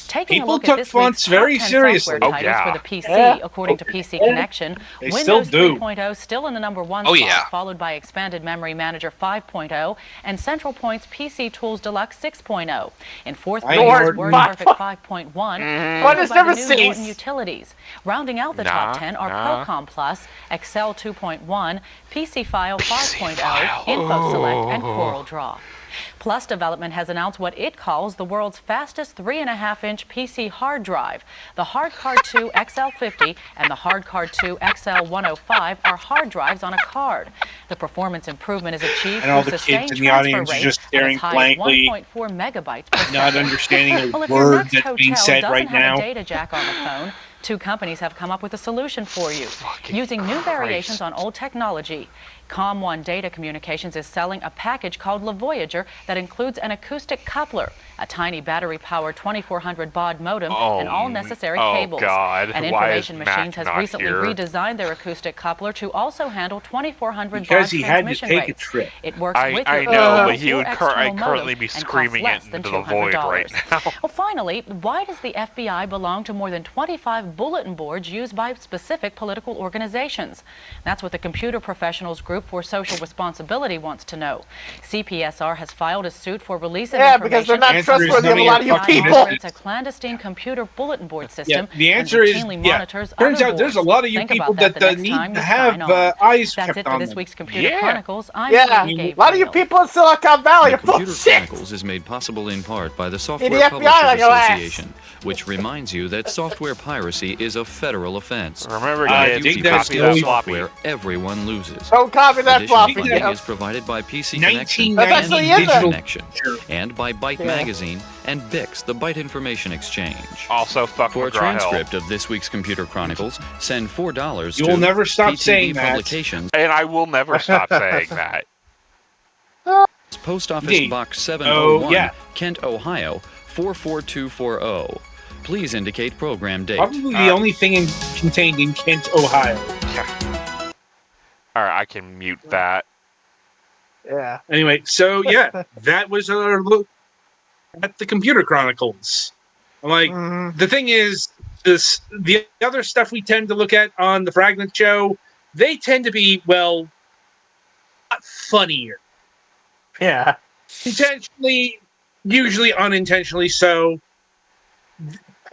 Taking a look at this week's top 10 software titles for the PC, according to PC Connection, Windows 3.0 still in the number 1 spot, followed by Expanded Memory Manager 5.0 and Central Point's PC Tools Deluxe 6.0. In fourth place is WordPerfect 5.1, followed by the new Norton Utilities. Rounding out the top 10 are Procom Plus, Excel 2.1, PC File 5.0, InfoSelect, and CorelDRAW. Plus Development has announced what it calls the world's fastest 3.5-inch PC hard drive. The HardCard 2 XL50 and the HardCard 2 XL105 are hard drives on a card. The performance improvement is achieved through sustained transfer rates at as high as 1.4 megabytes per second. Not understanding Well, a if your word next that's being hotel said doesn't right have now. a data jack on the phone, 2 companies have come up with a solution for you. Using new variations on old technology, COM1 Data Communications is selling a package called La Voyager that includes an acoustic coupler, a tiny battery-powered 2400 baud modem, and all necessary cables. And Information Machines has recently redesigned their acoustic coupler to also handle 2400 baud transmission rates. It works with I your know, but he would external currently modem be and costs screaming less it than into the void right $200. now. Well, finally, why does the FBI belong to more than 25 bulletin boards used by specific political organizations? That's what the Computer Professionals Group for Social Responsibility wants to know. CPSR has filed a suit for release of information. Because they're not trustworthy of a lot of you people. Operates a clandestine computer bulletin board system. The answer is, turns out there's a lot of you people that need to have eyes kept on them. That's it for this week's Computer Chronicles. I'm a lot of you people in Silicon Valley are Computer bullshit. Chronicles is made possible in part by the Software FBI Publishers like Association, which reminds you that software piracy is a federal offense. Remember, if kids, you copy copy that software, everyone loses. Don't copy that Additional floppy. funding is provided by PC Connection That's and actually in PC there. Connection, and by Byte Magazine and BIX, the Byte Information Exchange. Also, fuck For a McGraw-Hill. transcript of this week's Computer Chronicles, send $4 You to will never stop PTV saying that. Publications. And I will never stop saying that. Post Office Indeed. Box 701, yeah. Kent, Ohio, 44240. Please indicate program date. Probably the only thing contained in Kent, Ohio. Yeah. All right, I can mute that. Yeah. Anyway, so yeah, that was our look at the Computer Chronicles. I'm like, the thing is, the other stuff we tend to look at on the Fragment Show, they tend to be, well, not funnier. Yeah. Intentionally, usually unintentionally so.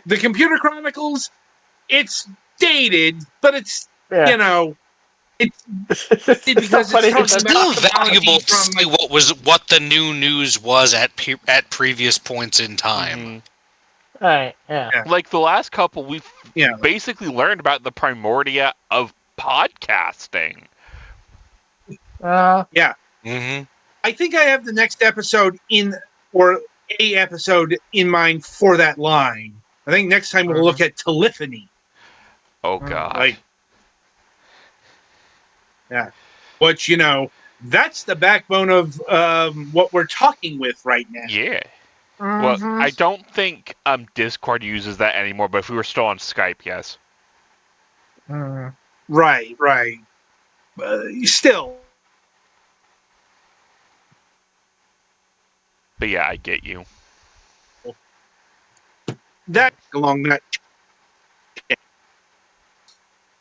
The Computer Chronicles, it's dated, but it's, you know, it's because it's still valuable to see what the new news was at previous points in time. Right, yeah. Like the last couple, we've basically learned about the primordia of podcasting. Yeah. Mm-hmm. I think I have the next episode or a episode in mind for that line. I think next time we'll look at telephony. Oh, God. Yeah. Which, you know, that's the backbone of what we're talking with right now. Yeah. Well, I don't think Discord uses that anymore, but if we were still on Skype, yes. Right. Still. But yeah, I get you. That along that.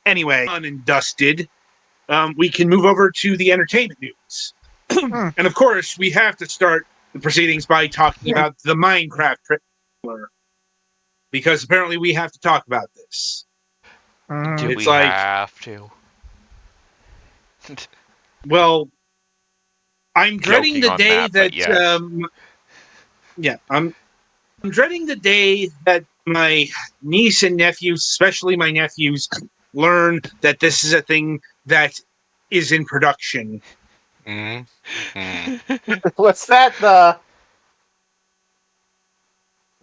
Anyway, done and dusted. We can move over to the entertainment news. And of course, we have to start the proceedings by talking about the Minecraft trailer. Because apparently we have to talk about this. Do we have to? Well, I'm dreading the day that... yes. dreading the day that my niece and nephews, especially my nephews, learn that this is a thing that is in production. What's that?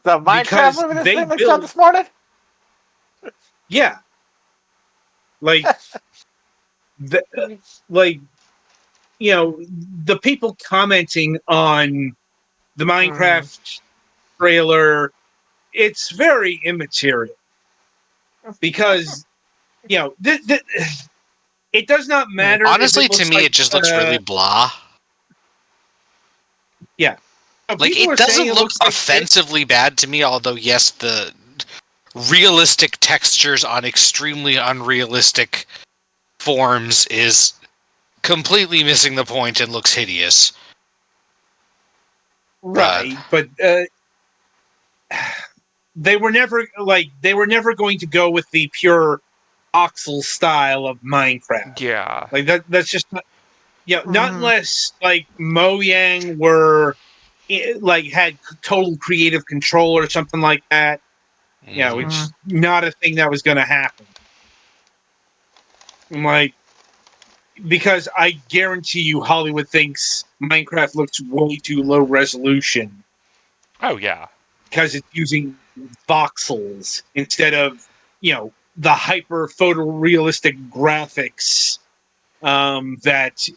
The Minecraft movie that's being looked at this morning? Yeah. Like, the people commenting on the Minecraft trailer, it's very immaterial. Because, it does not matter. Honestly, to me, it just looks really blah. Yeah. Like, it doesn't look offensively bad to me, although, yes, the realistic textures on extremely unrealistic forms is completely missing the point and looks hideous. Right, but they were never going to go with the pure voxel style of Minecraft. Yeah. Like that's just not, not unless like Mojang were had total creative control or something like that. It's not a thing that was going to happen. Because I guarantee you Hollywood thinks Minecraft looks way too low resolution. Oh, yeah. Because it's using voxels instead of, the hyper photorealistic graphics that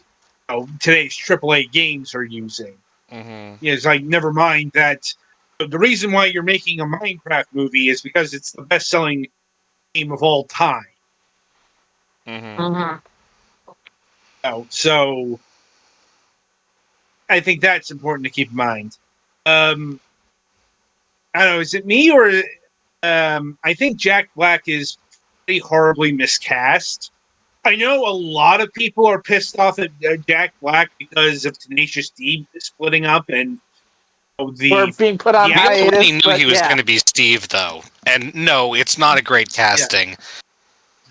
today's AAA games are using. It's like, never mind that the reason why you're making a Minecraft movie is because it's the best-selling game of all time. So I think that's important to keep in mind. I don't know, is it me or I think Jack Black is pretty horribly miscast. I know a lot of people are pissed off at Jack Black because of Tenacious D splitting up and Or being put on hiatus. We already knew he was going to be Steve, though. And no, it's not a great casting. Yeah.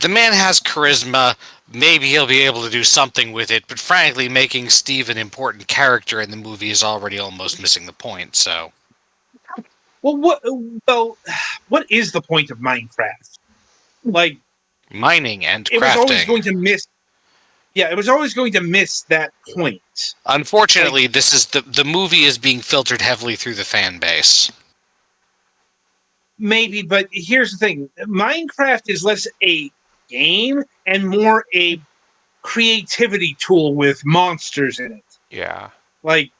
The man has charisma. Maybe he'll be able to do something with it, but frankly, making Steve an important character in the movie is already almost missing the point, so... Well, what is the point of Minecraft? Like... mining and crafting. It was always going to miss... Yeah, it was always going to miss that point. Unfortunately, this is the movie is being filtered heavily through the fan base. Maybe, but here's the thing. Minecraft is less a game and more a creativity tool with monsters in it. Yeah. Like,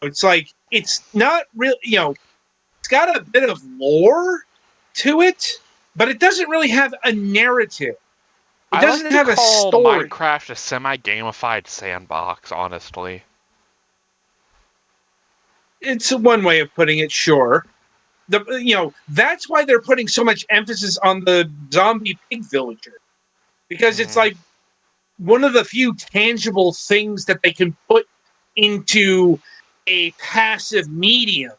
it's like, it's not really, it's got a bit of lore to it, but it doesn't really have a narrative. It doesn't have a story. Minecraft a semi-gamified sandbox, honestly. It's one way of putting it, sure. That's why they're putting so much emphasis on the zombie pig villager. Because it's like one of the few tangible things that they can put into a passive medium.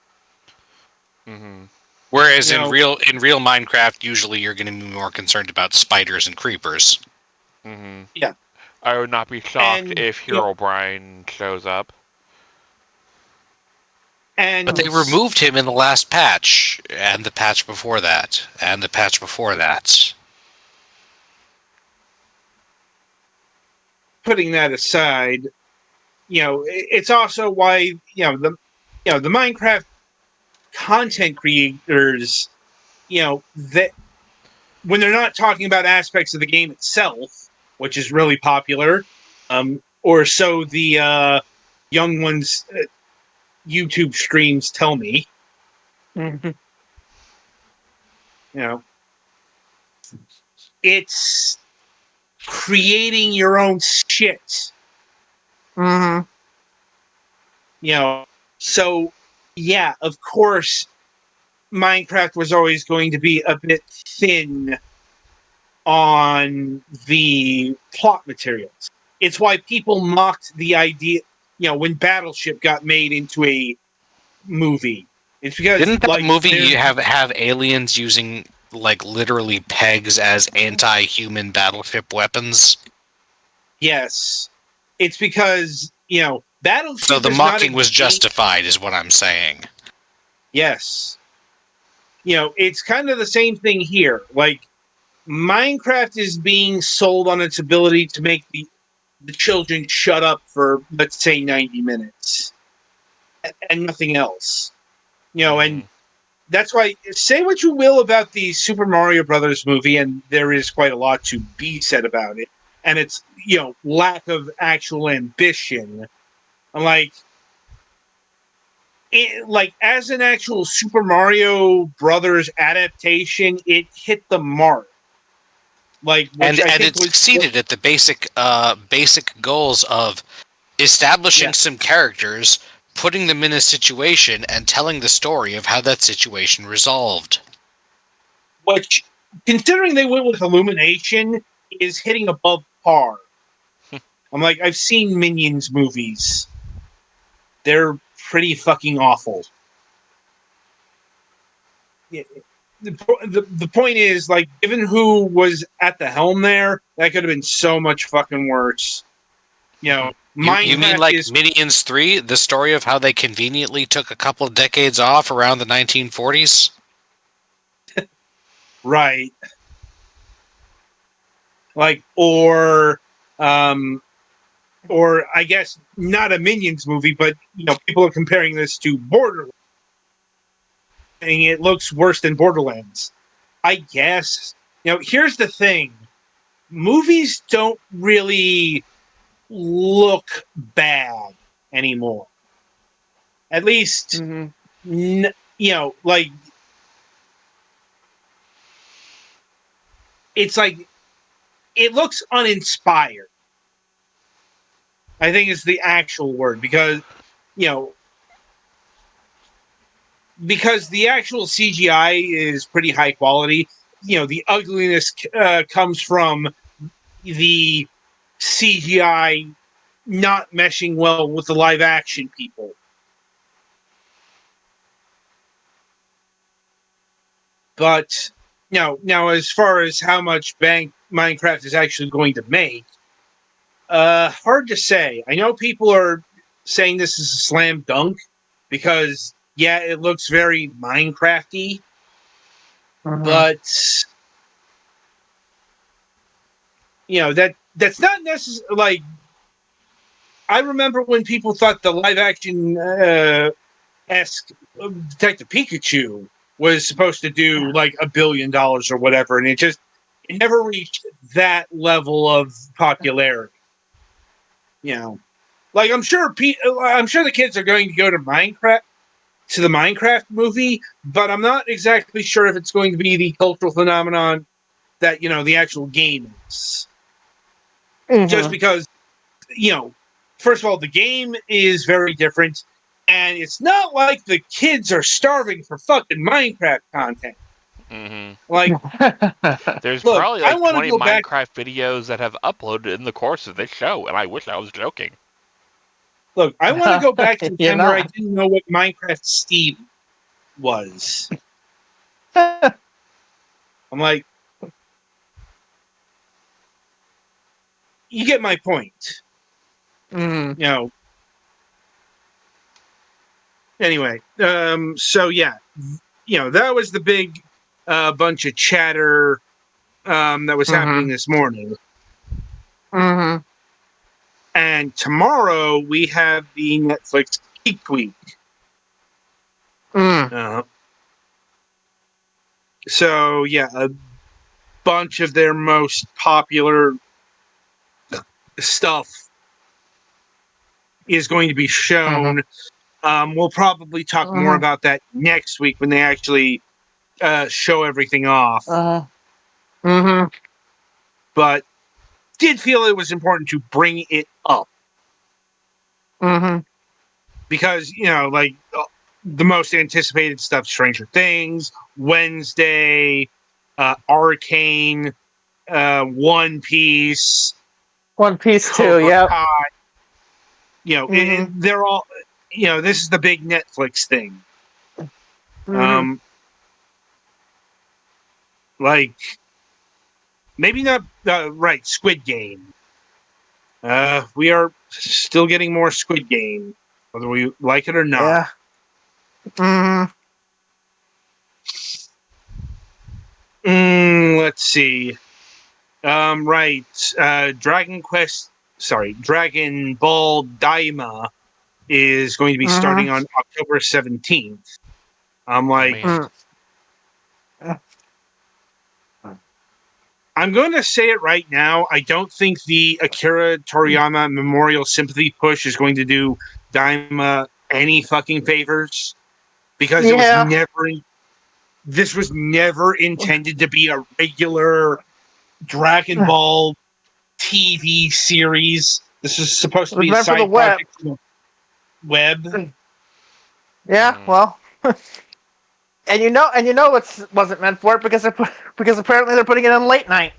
Whereas in real Minecraft, usually you're going to be more concerned about spiders and creepers. Yeah. I would not be shocked if Herobrine shows up. But they removed him in the last patch, and the patch before that, and the patch before that. Putting that aside, it's also why the Minecraft content creators, that when they're not talking about aspects of the game itself, which is really popular, or so the young ones' YouTube streams tell me. It's creating your own shit. So, yeah, of course, Minecraft was always going to be a bit thin on the plot materials. It's why people mocked the idea, when Battleship got made into a movie. It's because didn't that movie have aliens using literally pegs as anti-human battleship weapons? Yes, it's because Battleship. So the mocking was justified, is what I'm saying. Yes. It's kind of the same thing here. Like, Minecraft is being sold on its ability to make the children shut up for, let's say, 90 minutes and nothing else. And that's why, say what you will about the Super Mario Brothers movie, and there is quite a lot to be said about it, and its, lack of actual ambition. I'm like, as an actual Super Mario Brothers adaptation, it hit the mark. And it succeeded at the basic goals of establishing some characters, putting them in a situation, and telling the story of how that situation resolved. Which, considering they went with Illumination, is hitting above par. I'm like, I've seen Minions movies. They're pretty fucking awful. The point is, like, given who was at the helm there, that could have been so much fucking worse. You mean like Minions 3, the story of how they conveniently took a couple of decades off around the 1940s? Right. Like, or I guess not a Minions movie, but people are comparing this to Borderlands, and it looks worse than Borderlands. I guess. Here's the thing: movies don't really look bad anymore. At least, like, it's like it looks uninspired. I think is the actual word, because the actual CGI is pretty high quality. The ugliness comes from the CGI not meshing well with the live action people. But now as far as how much bank Minecraft is actually going to make, hard to say. I know people are saying this is a slam dunk because, yeah, it looks very Minecraft-y, but that's not necessarily, like, I remember when people thought the live action esque Detective Pikachu was supposed to do like $1 billion or whatever, and it never reached that level of popularity. Like, I'm sure the kids are going to go to the Minecraft movie, but I'm not exactly sure if it's going to be the cultural phenomenon that the actual game is. Just because, first of all, the game is very different, and it's not like the kids are starving for fucking Minecraft content. Like, there's look, probably like 20 Minecraft videos that have uploaded in the course of this show, and I wish I was joking. Look, I want to go back to the time where I didn't know what Minecraft Steve was. I'm like, you get my point. Anyway, so yeah, that was the big bunch of chatter that was happening this morning. And tomorrow we have the Netflix Geek Week. So yeah, a bunch of their most popular stuff is going to be shown. We'll probably talk more about that next week when they actually show everything off. But did feel it was important to bring it up. Because, like, the most anticipated stuff, Stranger Things, Wednesday, Arcane, One Piece. One Piece too, yeah. They're all, this is the big Netflix thing. Like, maybe not, right, Squid Game. We are still getting more Squid Game, whether we like it or not. Yeah. Let's see. Right. Dragon Ball Daima is going to be starting on October 17th. I'm like, I'm going to say it right now. I don't think the Akira Toriyama Memorial Sympathy Push is going to do Daima any fucking favors, because this was never intended to be a regular Dragon Ball TV series. This is supposed to be a side project for the web. Yeah, well, and you know it wasn't meant for it because apparently they're putting it on late night.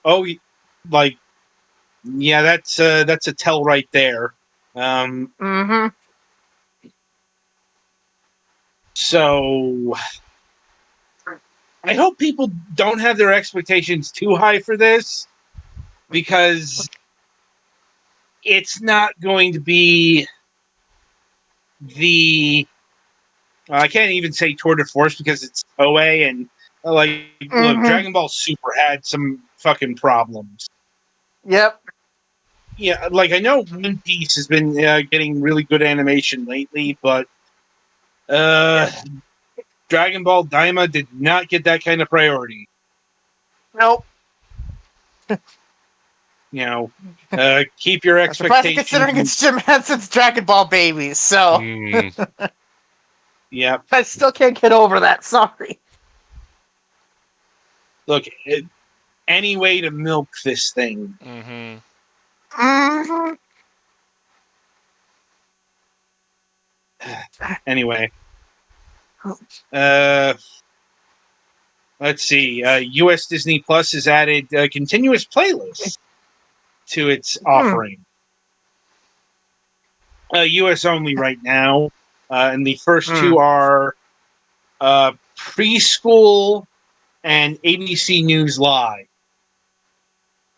Oh, like, yeah, that's a tell right there. So I hope people don't have their expectations too high for this, because it's not going to be the I can't even say tour de force because it's OA, and look, Dragon Ball Super had some fucking problems. Yep. Yeah, like, I know One Piece has been getting really good animation lately, but Dragon Ball Daima did not get that kind of priority. Nope. Keep your expectations. Considering it's Jim Henson's Dragon Ball Babies, so yeah, I still can't get over that. Sorry. Look, any way to milk this thing. Anyway, let's see. U.S. Disney Plus has added continuous playlists to its offering. U.S. only right now, and the first two are Preschool and ABC News Live.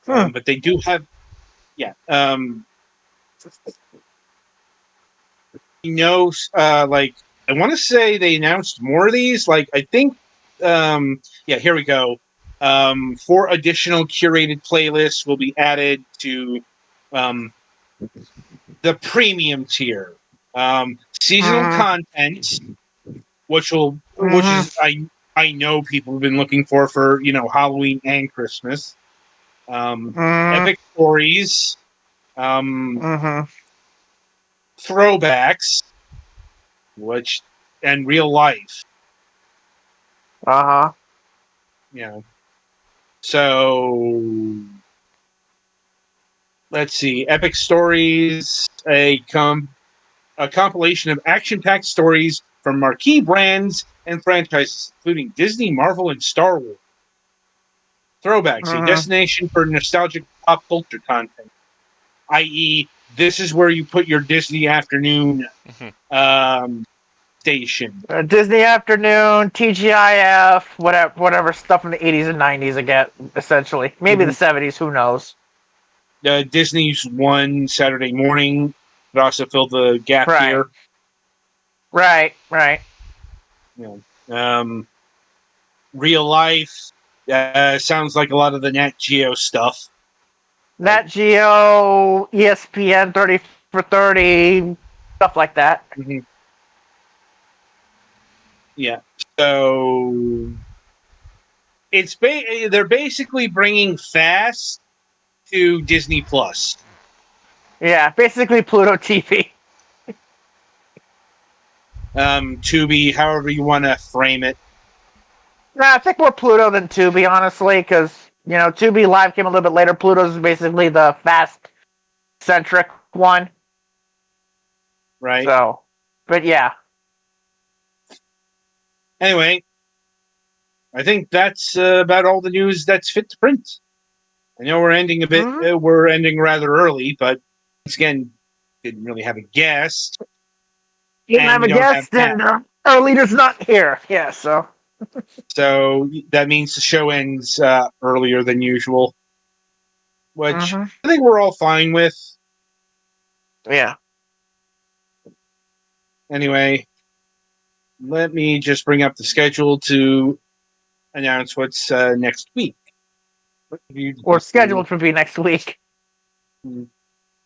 But they do have, like, I want to say they announced more of these. Like, I think, here we go. 4 additional curated playlists will be added to the premium tier. Seasonal content, which is I know people have been looking for Halloween and Christmas. Epic stories, throwbacks, and real life. So let's see. Epic stories, a compilation of action-packed stories from marquee brands and franchises, including Disney, Marvel, and Star Wars. Throwbacks, a destination for nostalgic pop culture content, i.e., this is where you put your Disney Afternoon station. Disney Afternoon, TGIF, whatever stuff from the 80s and 90s again, essentially. Maybe the 70s, who knows? Disney's One Saturday Morning would also fill the gap here. Right. Real life sounds like a lot of the Nat Geo stuff. Nat Geo, ESPN 30 for 30, stuff like that. Yeah. So they're basically bringing Fast to Disney Plus. Yeah, basically Pluto TV. Tubi, however you want to frame it. Nah, I think more Pluto than Tubi, honestly, because, Tubi Live came a little bit later. Pluto's basically the fast-centric one. Right. So, but yeah. Anyway, I think that's about all the news that's fit to print. I know we're ending we're ending rather early, but once again, didn't really have a guest. Didn't have a guest, and our leader's not here. Yeah, so. So that means the show ends earlier than usual, which I think we're all fine with. Yeah. Anyway, let me just bring up the schedule to announce what's next week. Or scheduled to be next week.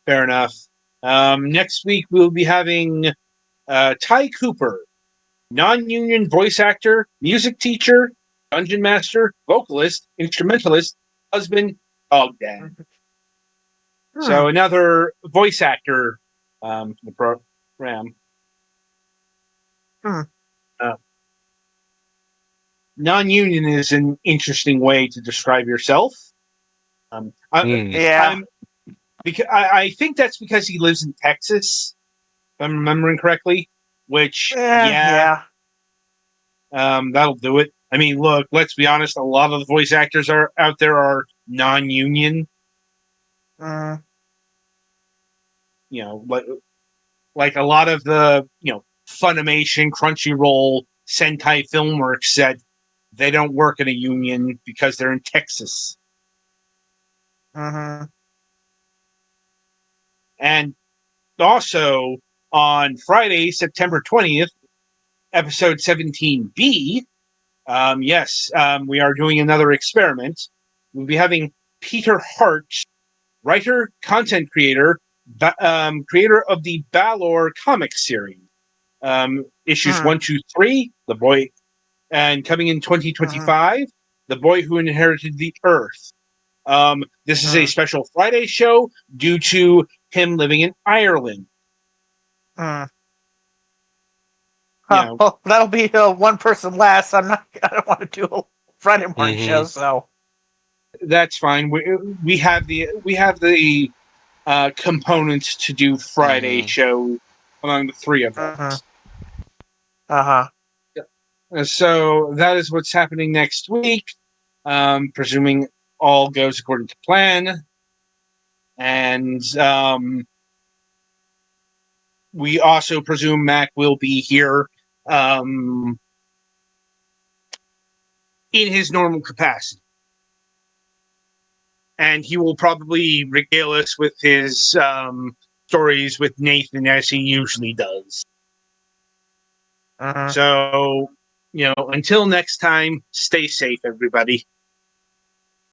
Fair enough. Next week we'll be having Ty Cooper, non-union voice actor, music teacher, dungeon master, vocalist, instrumentalist, husband, dog dad. So another voice actor for the program. Non-union is an interesting way to describe yourself. I think that's because he lives in Texas, if I'm remembering correctly. Which, that'll do it. I mean, look, let's be honest. A lot of the voice actors out there are non-union. Like a lot of the Funimation, Crunchyroll, Sentai Filmworks said they don't work in a union because they're in Texas. And also on Friday, September 20th, episode 17B, we are doing another experiment. We'll be having Peter Hart, writer, content creator, creator of the Balor comic series. Issues 1, 2, 3, The Boy, and coming in 2025, The Boy Who Inherited the Earth. This is a special Friday show due to him living in Ireland. Well, that'll be one person less. I don't want to do a Friday morning show, so that's fine. We have the components to do Friday show among the three of us. So that is what's happening next week. Presuming all goes according to plan. And we also presume Mac will be here in his normal capacity. And he will probably regale us with his stories with Nathan as he usually does. So, until next time, stay safe, everybody.